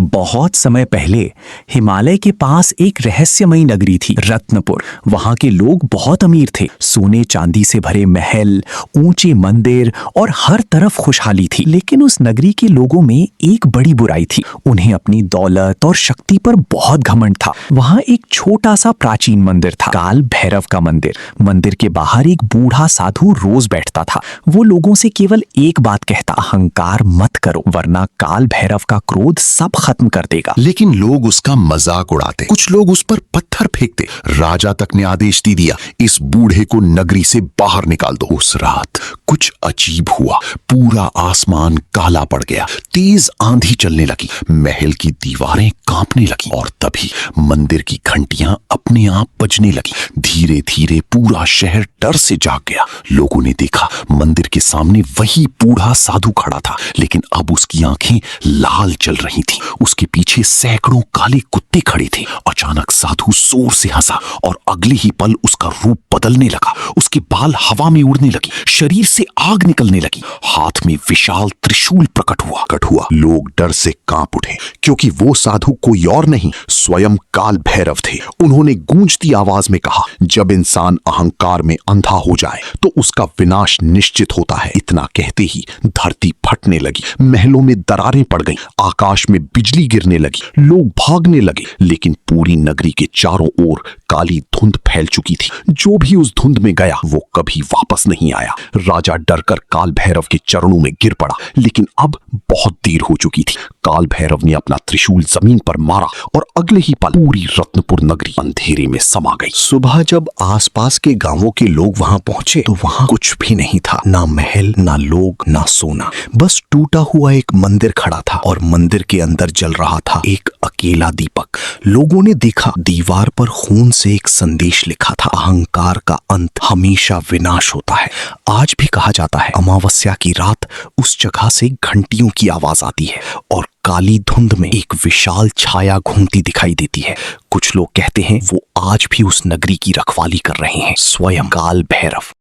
बहुत समय पहले हिमालय के पास एक रहस्यमयी नगरी थी, रत्नपुर। वहां के लोग बहुत अमीर थे। सोने चांदी से भरे महल, ऊंचे मंदिर और हर तरफ खुशहाली थी। लेकिन उस नगरी के लोगों में एक बड़ी बुराई थी। उन्हें अपनी दौलत और शक्ति पर बहुत घमंड था। वहां एक छोटा सा प्राचीन मंदिर था, काल भैरव का मंदिर। मंदिर के बाहर एक बूढ़ा साधु रोज बैठता था। वो लोगों से केवल एक बात कहता, अहंकार मत करो वरना काल भैरव का क्रोध सब खत्म कर देगा। लेकिन लोग उसका मजाक उड़ाते, कुछ लोग उस पर पत्थर फेंकते। राजा तक ने आदेश दे दिया, इस बूढ़े को नगरी से बाहर निकाल दो। उस रात कुछ अजीब हुआ। पूरा आसमान काला पड़ गया, तेज आंधी चलने लगी, महल की दीवारें कांपने लगी और तभी मंदिर की घंटियां अपने आप बजने लगी। धीरे धीरे पूरा शहर डर से जाग गया। लोगों ने देखा मंदिर के सामने वही बूढ़ा साधु खड़ा था, लेकिन अब उसकी आंखें लाल जल रही थी। उसके पीछे सैकड़ों काले कुत्ते खड़े थे। अचानक साधु जोर से हंसा और अगले ही पल उसका रूप बदलने लगा। उसके बाल हवा में उड़ने लगी, शरीर से आग निकलने लगी, हाथ में विशाल त्रिशूल प्रकट हुआ। लोग डर से कांप उठे, क्योंकि वो साधु कोई और नहीं, स्वयं काल भैरव थे। उन्होंने गूंजती आवाज में कहा, जब इंसान अहंकार में अंधा हो जाए तो उसका विनाश निश्चित होता है। इतना कहते ही धरती फटने लगी, महलों में दरारें पड़ गईं, आकाश में बिजली गिरने लगी, लोग भागने लगे। लेकिन पूरी नगरी के चारों ओर काली धुंध फैल चुकी थी। जो भी उस धुंध में गया वो कभी वापस नहीं आया। राजा डरकर काल भैरव के चरणों में गिर पड़ा, लेकिन अब बहुत देर हो चुकी थी। काल भैरव ने अपना त्रिशूल जमीन पर मारा और अगले ही पल पूरी रत्नपुर नगरी अंधेरे में समा गई। सुबह जब आसपास के गांवों के लोग वहां पहुंचे तो वहां कुछ भी नहीं था, ना महल, ना लोग, ना सोना। बस टूटा हुआ एक मंदिर खड़ा था और मंदिर के अंदर जल रहा था एक अकेला दीपक। लोगों ने देखा दीवार पर खून से एक संदेश लिखा था, अहंकार का अंत हमेशा विनाश होता है। आज भी कहा जाता है अमावस्या की रात उस जगह से घंटियों की आवाज आती है और काली धुंध में एक विशाल छाया घूमती दिखाई देती है। कुछ लोग कहते हैं वो आज भी उस नगरी की रखवाली कर रहे हैं, स्वयं काल भैरव।